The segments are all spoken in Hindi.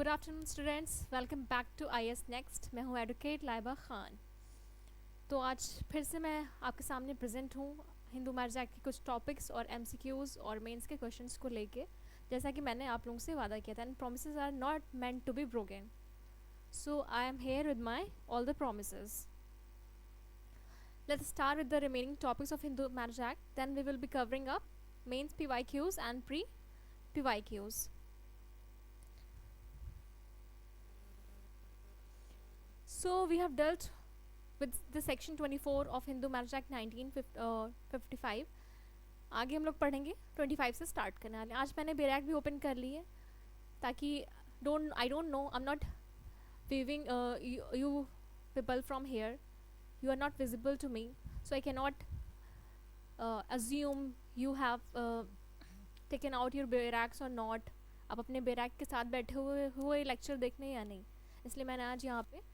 Good afternoon students, welcome back to I S next. मैं हूँ एडवोकेट लाइबा खान। तो आज फिर से मैं आपके सामने प्रेजेंट हूँ हिंदू मैरिज एक्ट के कुछ टॉपिक्स और एमसीक्यूज़ और मेंस के क्वेश्चंस को लेके, जैसा कि मैंने आप लोगों से वादा किया था। And promises are not meant to be broken, so I am here with my all the promises. Let's start with the remaining topics of Hindu Marriage Act. Then we will be covering up mains PYQs and pre-PYQs. So we have dealt with the section 24 of Hindu Marriage Act 1955. आगे हम लोग पढ़ेंगे 25 से स्टार्ट करने वाले। आज मैंने बेरैक भी ओपन कर ली है ताकि I don't know, I am not viewing you people from here. You are not visible to me, so I cannot assume you have taken out your barracks or not. आप अपने बैराक के साथ बैठे हुए लेक्चर देखने या नहीं, इसलिए मैंने आज यहाँ पे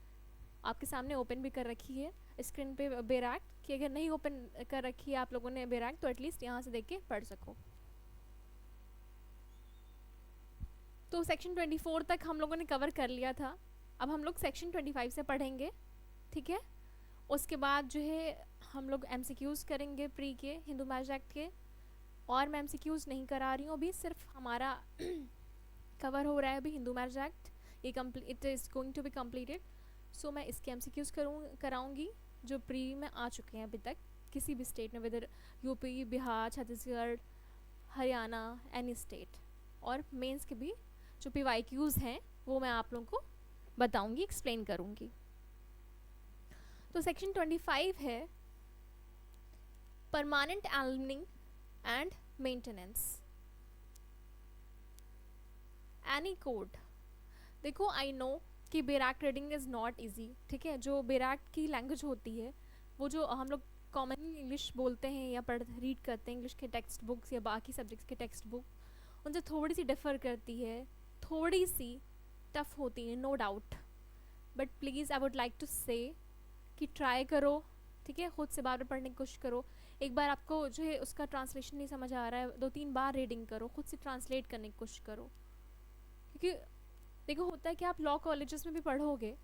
आपके सामने ओपन भी कर रखी है स्क्रीन पे बैराक, कि अगर नहीं ओपन कर रखी है आप लोगों ने बैराक तो एटलीस्ट यहाँ से देख के पढ़ सको। तो सेक्शन 24 तक हम लोगों ने कवर कर लिया था। अब हम लोग सेक्शन 25 से पढ़ेंगे, ठीक है। उसके बाद जो है हम लोग एमसीक्यूज़ करेंगे प्री के हिंदू मैरिज एक्ट के, और मैं एमसीक्यूज़ नहीं करा रही हूँ अभी, सिर्फ हमारा कवर हो रहा है अभी हिंदू मैरिज एक्ट। ये it is going to be completed. So मैं इसके एमसीक्यूज़ कराऊँगी जो प्री में आ चुके हैं अभी तक किसी भी स्टेट में, whether UP, Bihar, Chhattisgarh, Haryana, any state. और मेंस के भी जो PYQs हैं वो मैं आप लोगों को बताऊंगी, एक्सप्लेन करूंगी। तो सेक्शन 25 है permanent alimony and maintenance. Any code, देखो आई नो कि बैराक रीडिंग इज़ नॉट इजी, ठीक है। जो बैराक की लैंग्वेज होती है वो जो हम लोग कॉमनली इंग्लिश बोलते हैं या रीड करते हैं इंग्लिश के टेक्स्ट बुक्स या बाकी सब्जेक्ट्स के टेक्स्ट बुक, उनसे थोड़ी सी डिफ़र करती है, थोड़ी सी टफ होती है, no doubt. But please I would like to से कि ट्राई करो, ठीक है, खुद से बार बार पढ़ने की कोशिश करो। एक बार आपको जो है उसका ट्रांसलेशन नहीं समझ आ रहा है, 2-3 बार रीडिंग करो, खुद से ट्रांसलेट करने की कोशिश करो। क्योंकि देखो होता है कि आप लॉ कॉलेजेस में भी पढ़ोगे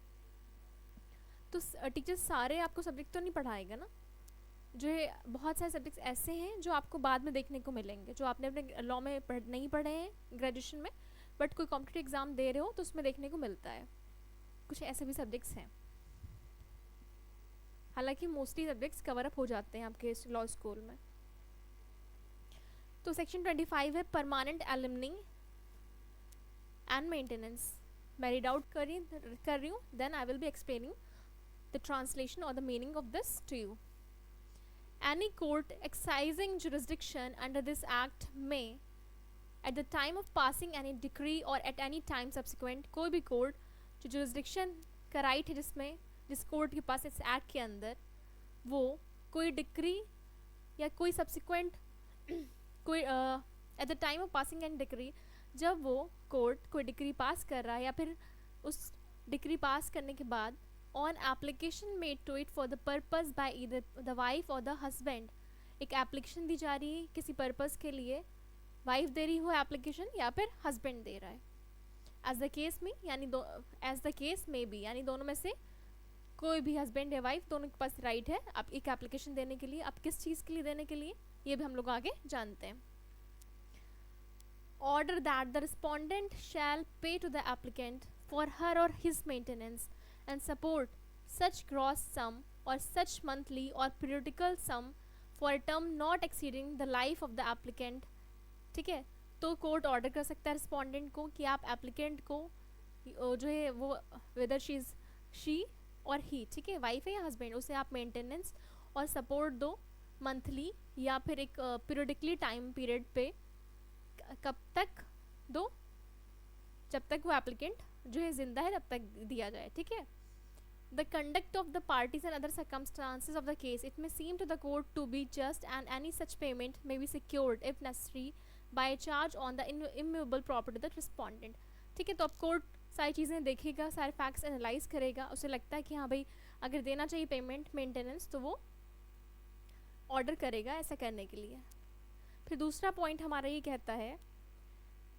तो टीचर्स सारे आपको सब्जेक्ट तो नहीं पढ़ाएगा ना। जो है बहुत सारे सब्जेक्ट्स ऐसे हैं जो आपको बाद में देखने को मिलेंगे, जो आपने अपने लॉ में नहीं पढ़े हैं ग्रेजुएशन में, बट कोई कॉम्पिटिटिव एग्ज़ाम दे रहे हो तो उसमें देखने को मिलता है। कुछ ऐसे भी सब्जेक्ट्स हैं, हालांकि मोस्टली सब्जेक्ट्स कवर अप हो जाते हैं आपके लॉ स्कूल में। तो सेक्शन 25 है परमानेंट एलिमनी एंड मेंटेनेंस। मैं रीड आउट कर रही हूँ, then I will be explaining the translation और the meaning of this to you. Any court exercising jurisdiction under this act may, at the time of passing any decree or at any time subsequent, कोई भी कोर्ट जो jurisdiction का राइट है जिस कोर्ट के पास इस एक्ट के अंदर, वो कोई डिक्री या कोई सब्सिक्वेंट कोई at the time of passing any decree, जब वो कोर्ट कोई डिक्री पास कर रहा है या फिर उस डिक्री पास करने के बाद on application made to it for the purpose by either the wife or the husband, एक एप्लीकेशन दी जा रही है किसी पर्पस के लिए, वाइफ दे रही हो एप्लीकेशन या फिर हस्बैंड दे रहा है, एज द केस में यानी एज द केस में भी, यानी दोनों में से कोई भी हस्बैंड या वाइफ दोनों के पास राइट है आप एक एप्लीकेशन देने के लिए। अब किस चीज़ के लिए देने के लिए ये भी हम लोग आगे जानते हैं। Order that the respondent shall pay to the applicant for her or his maintenance and support such gross sum or such monthly or periodical sum for a term not exceeding the life of the applicant, ठीक है। तो कोर्ट ऑर्डर कर सकता है रिस्पोंडेंट को कि आप एप्लीकेंट को जो है वो वेदर शी और ही, ठीक है, वाइफ है या हस्बैंड, उसे आप मेंटेनेंस और सपोर्ट दो मंथली या फिर एक पीरियडिकली टाइम पीरियड पे। कब तक दो? जब तक वो एप्लीकेंट जो है जिंदा है तब तक दिया जाए, ठीक है। The conduct of the parties and other circumstances of the case it may seem to the court to be just and any such payment may be secured if necessary by charge on the immovable property the respondent, ठीक है। तो अब कोर्ट सारी चीज़ें देखेगा, सारे फैक्ट्स एनालाइज करेगा, उसे लगता है कि हाँ भाई अगर देना चाहिए पेमेंट मेंटेनेंस तो वो ऑर्डर करेगा ऐसा करने के लिए। फिर दूसरा पॉइंट हमारा ये कहता है,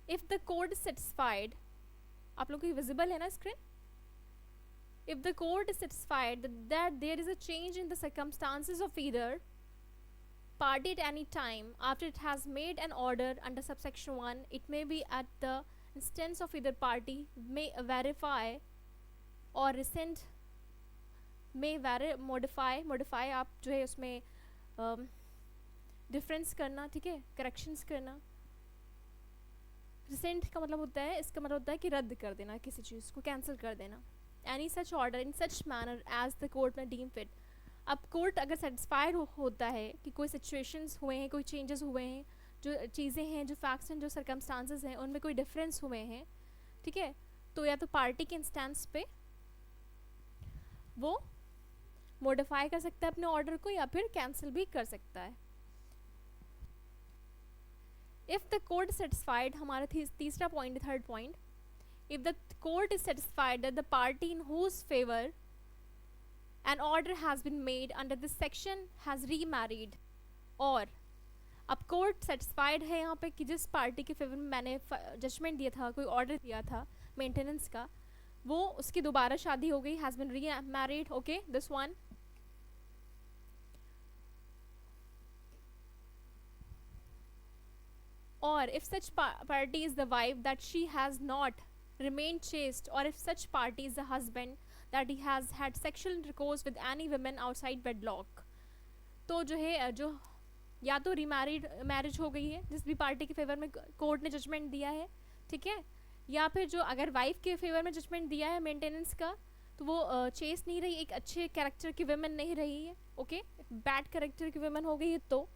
इफ़ द कोर्ट सेटिस्फाइड आप लोग को विजिबल है ना screen? If the court is satisfied that there is a change in the circumstances of either party at any time after it has made an order under subsection 1, it may be at the instance of either party, may verify or rescind, may modify आप जो है उसमें डिफरेंस करना, ठीक है, करेक्शंस करना. रिसेंट का मतलब होता है, इसका मतलब होता है कि रद्द कर देना, किसी चीज़ को कैंसिल कर देना. Any such order in such manner as the court may deem fit. अब कोर्ट अगर सेटिस्फाइड होता है कि कोई सिचुएशंस हुए हैं, कोई चेंजेस हुए हैं, जो चीज़ें हैं, जो फैक्ट्स हैं, जो सर्कमस्टांसेस हैं, उनमें कोई डिफरेंस हुए हैं, ठीक है, तो या तो पार्टी के इंस्टेंस पे वो मॉडिफाई कर सकता है अपने ऑर्डर को, या फिर कैंसिल भी कर सकता है. इफ़ द कोर्ट सेटिस्फाइड, हमारा तीसरा point, third point, if the court is satisfied that the party in whose favor an order has been made under this section has remarried, और अब कोर्ट सेटिस्फाइड है यहाँ पे कि जिस पार्टी के फेवर में मैंने जजमेंट दिया था, कोई ऑर्डर दिया था मेंटेनेंस का, वो उसकी दोबारा शादी हो गई, has been remarried. Okay, this one. Or if such party is the wife that she has not remained chaste, or if such party is the husband that he has had sexual intercourse with any women outside wedlock. तो जो है, जो या तो रीमैरिड मैरिज हो गई है जिस भी पार्टी के फेवर में कोर्ट ने जजमेंट दिया है, ठीक है, या फिर जो अगर वाइफ के फेवर में जजमेंट दिया है मेंटेनेंस का, तो वो चेस्ट नहीं रही, एक अच्छे कैरेक्टर की वुमेन नहीं रही है, ओके, बैड कैरेक्टर की वुमेन हो गई है, तो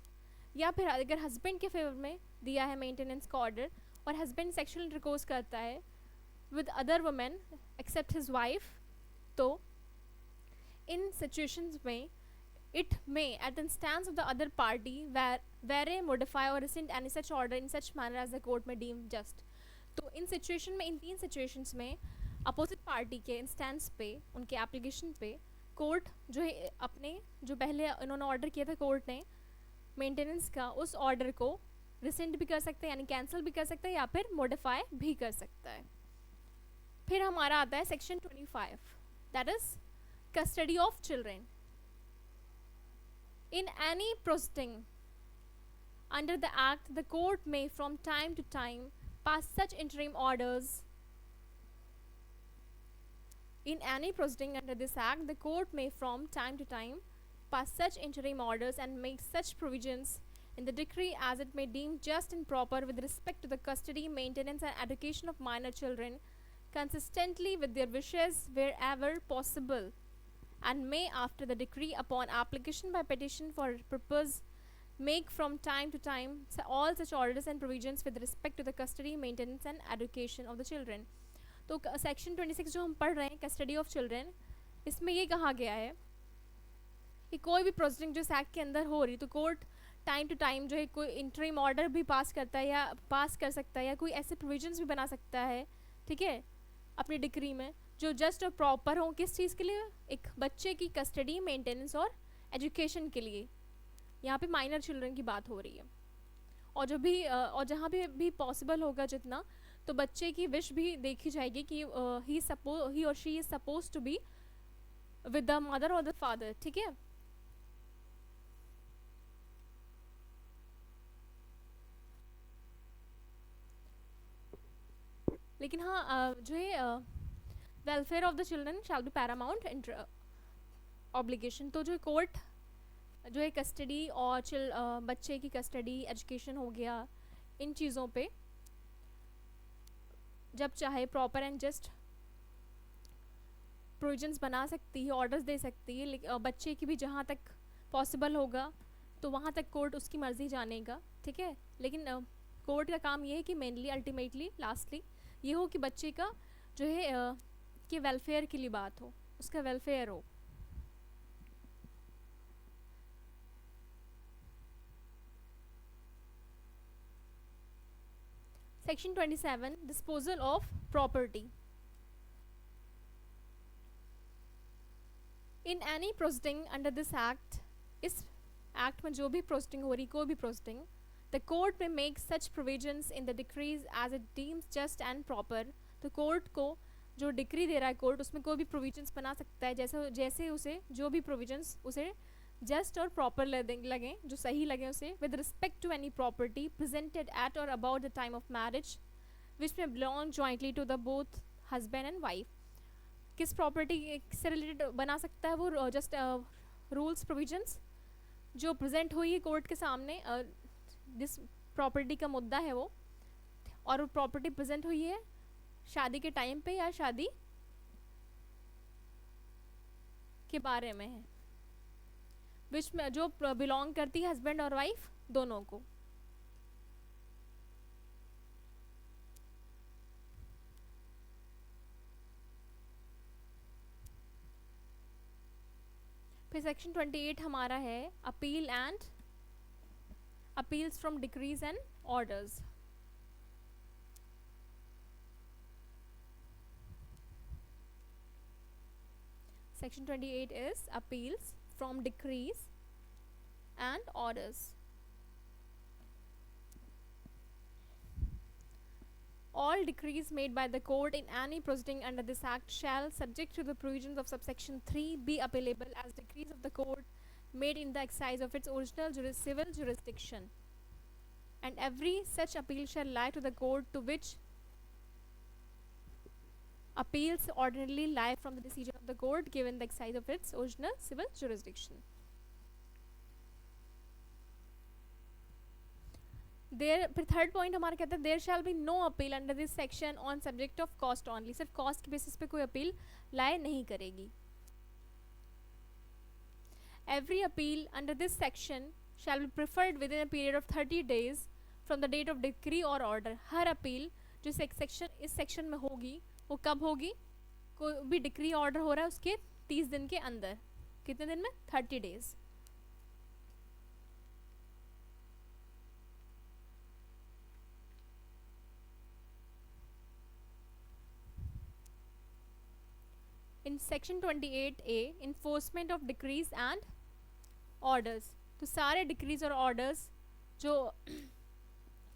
या फिर अगर हस्बैंड के फेवर में दिया है मेंटेनेंस का ऑर्डर और हस्बैंड सेक्सुअल इंटरकोर्स करता है with other women except his wife, तो इन सिचुएशंस में it may at the instance of the other party vary, modify or rescind any such order in such manner as the court may deem just. तो इन सिचुएशन में, इन तीन सिचुएशंस में अपोजिट पार्टी के इंस्टेंस पे, उनके एप्लीकेशन पे कोर्ट जो है अपने जो पहले उन्होंने ऑर्डर किया था कोर्ट ने मेंटेनेंस का, उस ऑर्डर को रिसेंड भी कर सकता है, यानी कैंसिल भी कर सकता है, या फिर मॉडिफाई भी कर सकता है. फिर हमारा आता है section 25, that is custody of children. In any proceeding under the Act, the court may from time to time pass such interim orders. In any proceeding under this Act, the court may from time to time pass such interim orders and make such provisions in the decree as it may deem just and proper with respect to the custody, maintenance and education of minor children, consistently with their wishes wherever possible, and may after the decree upon application by petition for purpose make from time to time all such orders and provisions with respect to the custody, maintenance and education of the children. तो सेक्शन 26 जो हम पढ़ रहे हैं कस्टडी ऑफ चिल्ड्रेन, इसमें ये कहा गया है कि कोई भी प्रोसीडिंग जो इस एक्ट के अंदर हो रही, तो कोर्ट टाइम टू टाइम जो है कोई इंटरिम ऑर्डर भी पास करता है या पास कर सकता है, या कोई ऐसे प्रोविजंस भी बना सकता है, ठीक है, अपनी डिक्री में, जो जस्ट और प्रॉपर हों. किस चीज़ के लिए? एक बच्चे की कस्टडी, मेंटेनेंस और एजुकेशन के लिए. यहाँ पे माइनर चिल्ड्रन की बात हो रही है. और जो भी और जहाँ भी पॉसिबल होगा जितना, तो बच्चे की विश भी देखी जाएगी कि he or she is suppose to be with the mother or the father, ठीक है. लेकिन हाँ, जो है welfare of the children shall be paramount obligation. तो जो कोर्ट जो है कस्टडी और बच्चे की कस्टडी, एजुकेशन हो गया, इन चीज़ों पे जब चाहे प्रॉपर एंड जस्ट प्रोविजंस बना सकती है, ऑर्डर्स दे सकती है. बच्चे की भी जहाँ तक पॉसिबल होगा तो वहाँ तक कोर्ट उसकी मर्ज़ी जानेगा, ठीक है. लेकिन कोर्ट का काम ये है कि मेनली अल्टीमेटली लास्टली ये हो कि बच्चे का जो है कि वेलफेयर के लिए बात हो, उसका वेलफेयर हो. Section 27, disposal of property. In any proceeding under this act, इस एक्ट में जो भी प्रोसीडिंग हो रही, कोई भी proceeding, the court may make such provisions in the decrees as it deems just and proper. तो तो कोर्ट को जो डिक्री दे रहा है कोर्ट, उसमें कोई भी प्रोविजंस बना सकता है जैसे जैसे उसे जो भी प्रोविजंस उसे जस्ट और प्रॉपर लगें, जो सही लगे उसे, with respect to any property presented at और about the time of marriage which में belong jointly to the both husband and wife. किस प्रॉपर्टी से रिलेटेड बना सकता है वो? जस्ट रूल्स प्रोविजंस जो प्रेजेंट हुई है कोर्ट के सामने, जिस प्रॉपर्टी का मुद्दा है वो, और वो प्रॉपर्टी प्रेजेंट हुई है शादी के टाइम पे या शादी के बारे में है, विच में जो बिलोंग करती है हस्बैंड और वाइफ दोनों को। फिर सेक्शन 28 हमारा है appeal and appeals from decrease and orders. Section 28 is appeals from decrees and orders. All decrees made by the court in any proceeding under this act shall, subject to the provisions of subsection 3, be appealable as decrees of the court made in the exercise of its original civil jurisdiction, and every such appeal shall lie to the court to which appeals ordinarily lie from the decision of the court given the exercise of its original civil jurisdiction. There, फिर थर्ड पॉइंट हमारा कहता है there shall be no appeal under this section on subject of cost only. सिर्फ कॉस्ट के बेसिस पे कोई अपील लाए नहीं करेगी। Every appeal under this section shall be preferred within a period of 30 days from the date of decree or order। Her appeal जो इस सेक्शन में होगी वो कब होगी? कोई भी डिक्री ऑर्डर हो रहा है उसके 30 दिन के अंदर। कितने दिन में? 30 days. In section 28A enforcement of decrease and orders. तो सारे डिक्रीज और ऑर्डर्स जो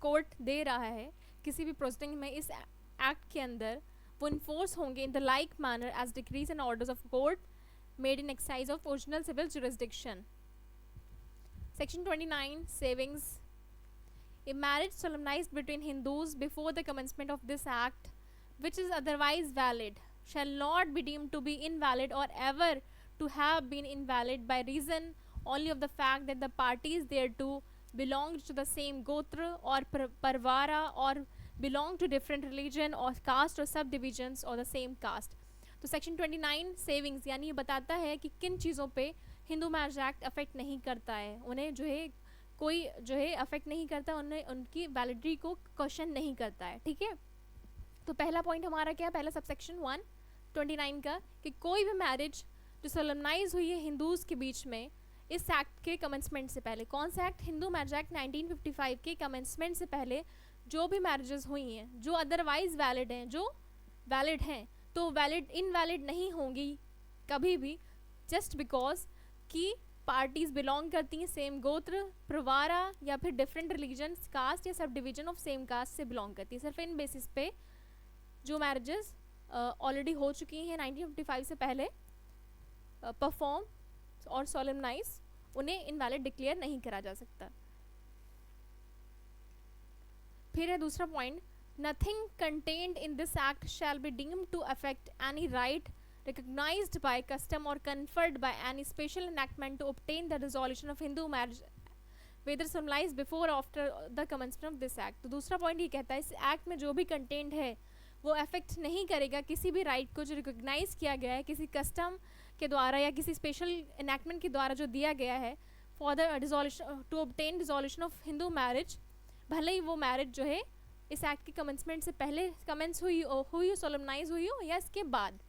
कोर्ट दे रहा है किसी भी प्रोसीडिंग में इस एक्ट के अंदर, वो इन्फोर्स होंगे in the like manner as decrees and orders of court made in exercise of original civil jurisdiction. Section 29 savings. A marriage solemnized between Hindus before the commencement of this act, which is otherwise valid, shall not be deemed to be invalid or ever to have been invalid by reason only of the fact that the parties thereto belonged to the same gotra or parvara or belong to different religion or caste or subdivisions or the same caste। तो सेक्शन 29 सेविंग्स यानी ये बताता है कि किन चीज़ों पे हिंदू मैरिज एक्ट अफेक्ट नहीं करता है, उन्हें जो है कोई जो है अफेक्ट नहीं करता, उन्हें उनकी वैलिडिटी को क्वेश्चन नहीं करता है। ठीक है, तो पहला पॉइंट हमारा क्या है? पहला सबसेक्शन 129 का कि कोई भी मैरिज जो सोलमनाइज हुई है हिंदूज के बीच में इस एक्ट के कमेंसमेंट से पहले। कौन सा एक्ट? हिंदू मैरिज एक्ट 1955 के कमेंसमेंट से पहले जो भी मैरिजेस हुई हैं जो अदरवाइज वैलिड हैं, जो वैलिड हैं, तो वैलिड इनवैलिड नहीं होंगी कभी भी, जस्ट बिकॉज कि पार्टीज बिलोंग करती हैं सेम गोत्र, प्रवारा या फिर डिफरेंट रिलीजन, कास्ट या subdivision of same caste से बिलोंग करती है। सिर्फ इन बेसिस पे जो मैरिजेस ऑलरेडी हो चुकी हैं 1955 से पहले परफॉर्म और सोलेमनाइज, उन्हें इनवैलिड डिक्लेयर नहीं करा जा सकता। फिर है दूसरा point, nothing contained in this act shall be deemed to affect any right recognized by custom or conferred by any special enactment to obtain the dissolution of Hindu marriage whether solemnized before or after the commencement of this act। तो दूसरा पॉइंट ये कहता है इस एक्ट में जो भी कंटेंट है वो अफेक्ट नहीं करेगा किसी भी राइट को जो रिकॉग्नाइज किया गया है किसी कस्टम के द्वारा या किसी स्पेशल एनैक्टमेंट के द्वारा जो दिया गया है for the dissolution to obtain dissolution of Hindu marriage, भले ही वो मैरिज जो है इस एक्ट के कमेंसमेंट से पहले कमेंस हुई हो सोलमनाइज हुई हो या इसके बाद।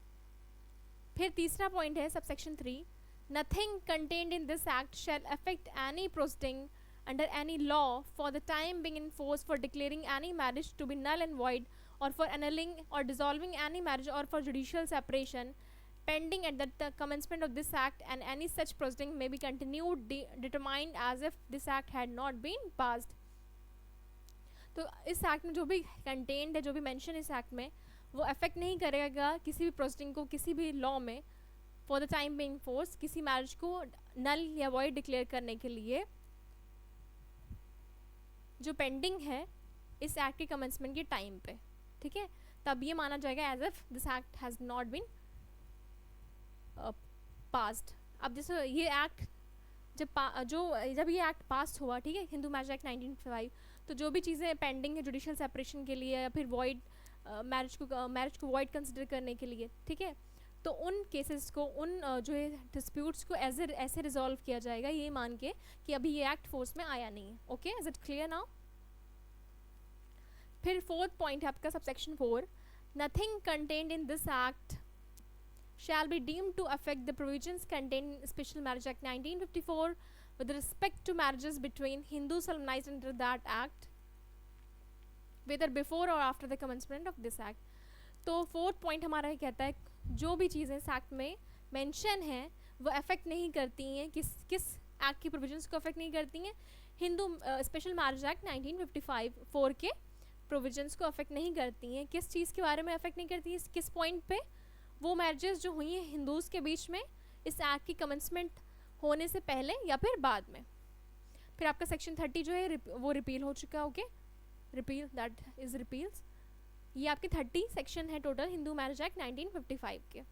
फिर तीसरा पॉइंट है subsection 3, nothing contained in this act shall affect any proceeding under any law for the time being in force for declaring any marriage to be null and void or for annulling or dissolving any marriage or for judicial separation pending at the commencement of this act, and any such proceeding may be continued determined as if this act had not been passed। तो इस एक्ट में जो भी कंटेंट है, जो भी मेंशन इस एक्ट में, वो अफेक्ट नहीं करेगा किसी भी प्रोसीडिंग को, किसी भी लॉ में for the time being force, किसी मैरिज को नल या वॉइड डिक्लेयर करने के लिए जो पेंडिंग है इस एक्ट के कमेंसमेंट के टाइम पे, ठीक है, तब ये माना जाएगा as if this act has not been passed. अब जैसे ये एक्ट जब ये एक्ट पास हुआ, ठीक है, हिंदू मैरिज एक्ट 1955, तो जो भी चीज़ें पेंडिंग है जुडिशियल सेपरेशन के लिए या फिर वॉइड मैरिज को वॉइड कंसिडर करने के लिए, ठीक है, तो उन केसेस को, उन जो है डिस्प्यूट्स को ऐसे रिजॉल्व किया जाएगा ये मान के कि अभी ये एक्ट फोर्स में आया नहीं है। Okay, is it clear now? फिर फोर्थ पॉइंट है आपका subsection 4, nothing contained in this act shall be deemed to affect the provisions contained in Special Marriage Act 1954 with respect to marriages between Hindus solemnized under that act, whether before or after the commencement of this act। तो फोर्थ पॉइंट हमारा ये कहता है जो भी चीज़ें इस एक्ट में मेंशन हैं वो अफेक्ट नहीं करती हैं, किस एक्ट की प्रोविजंस को अफेक्ट नहीं करती हैं, हिंदू स्पेशल मैरिज एक्ट 1955 के प्रोविजंस को अफेक्ट नहीं करती हैं। किस चीज़ के बारे में अफेक्ट नहीं करती है, किस पॉइंट पे? वो मैरिजेस जो हुई हैं हिंदूज़ के बीच में इस एक्ट की कमेंसमेंट होने से पहले या फिर बाद में। फिर आपका सेक्शन 30 जो है वो रिपील हो चुका है। Okay, repeal, that is repeals. ये आपके 30 सेक्शन है टोटल हिंदू मैरिज एक्ट 1955 के।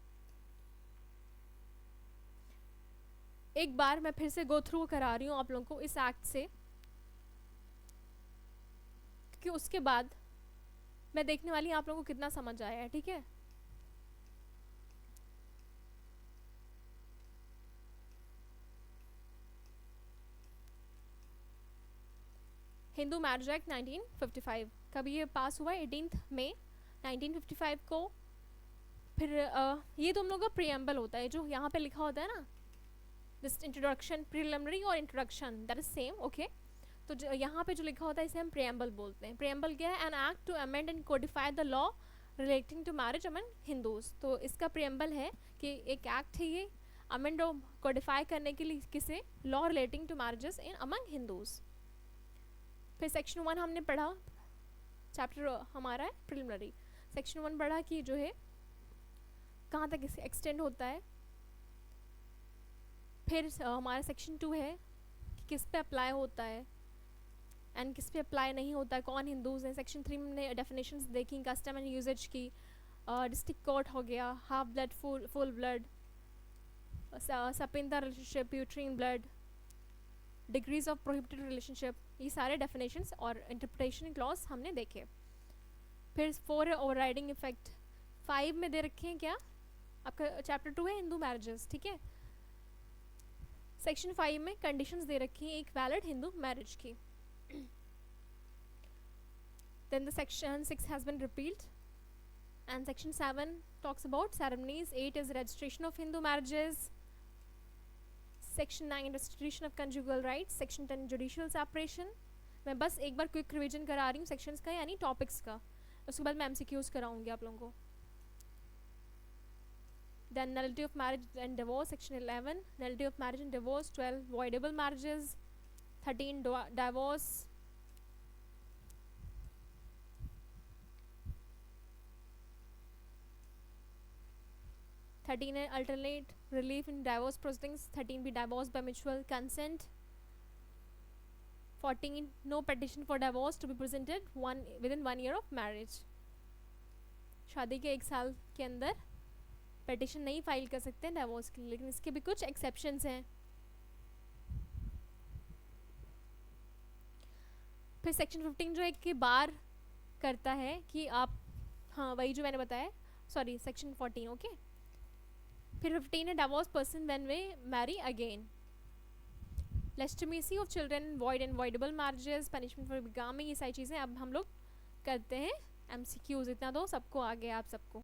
एक बार मैं फिर से गो थ्रू करा रही हूँ आप लोगों को इस एक्ट से, क्योंकि उसके बाद मैं देखने वाली आप लोगों को कितना समझ आया है, ठीक है। हिंदू मैरिज एक्ट 1955 कब ये पास हुआ? 18 मई 1955 को। फिर ये तुम लोगों का प्रीएम्बल होता है, जो यहाँ पे लिखा होता है ना, दिस इंट्रोडक्शन, प्रीलिमिनरी और introduction, that is same. Okay, तो जो यहाँ पे जो लिखा होता है इसे हम प्रीएम्बल बोलते हैं। प्रीएम्बल क्या है? An act to amend and codify the law relating to marriage among Hindus. तो इसका प्रीएम्बल है कि एक एक्ट है ये अमेंड और कोडिफाई करने के लिए किसे? Law relating to marriages in among Hindus. फिर सेक्शन 1 हमने पढ़ा, चैप्टर हमारा है प्रिलिमिनरी। सेक्शन 1 पढ़ा कि जो है कहाँ तक इसे एक्सटेंड होता है। फिर हमारा सेक्शन 2 है कि किस पे अप्लाई होता है एंड किस पे अप्लाई नहीं होता है, कौन हिंदूज हैं। सेक्शन 3 में हमने डेफिनेशंस देखी, कस्टम एंड यूजेज की, डिस्ट्रिक्ट कोर्ट हो गया, half blood, full blood, sapinda relationship, uterine blood, degrees of prohibited relationship, ये सारे डेफिनेशंस और इंटरप्रिटेशन क्लॉज हमने देखे। फिर 4 है ओवरराइडिंग इफेक्ट। 5 में दे रखे हैं क्या? आपका चैप्टर 2 है हिंदू मैरिजेस, ठीक है। सेक्शन 5 में कंडीशंस दे रखी हैं एक वैलिड हिंदू मैरिज की। Then the section 6 has been repealed and section 7 talks about ceremonies. 8 is registration of Hindu marriages. Section 9 restitution of conjugal rights. Section 10 judicial separation. मैं बस एक बार क्विक रिवीजन करा रही हूँ सेक्शंस का, यानी टॉपिक्स का, उसके बाद मैं MCQs कराऊंगी आप लोगों को। Then nullity of marriage and divorce, section 11 nullity of marriage and divorce, 12 voidable marriages, 13 divorce, 13 है alternate relief in divorce proceedings, 13 be divorce by mutual consent, 14 no petition for divorce to be presented within 1 year of marriage। शादी के 1 साल के अंदर पेटिशन नहीं फाइल कर सकते हैं डाइवोर्स के लिए, लेकिन इसके भी कुछ एक्सेप्शंस हैं। फिर सेक्शन 15 जो है कि बार करता है कि आप, हाँ वही जो मैंने बताया, सॉरी सेक्शन 14। ओके, फिर 15 है डाइवोर्स पर्सन व्हेन वे marry again, legitimacy of children, void and voidable marriages, punishment for bigamy, ये सारी चीज़ें अब हम लोग करते हैं MCQs। इतना तो सबको आ गया आप सबको।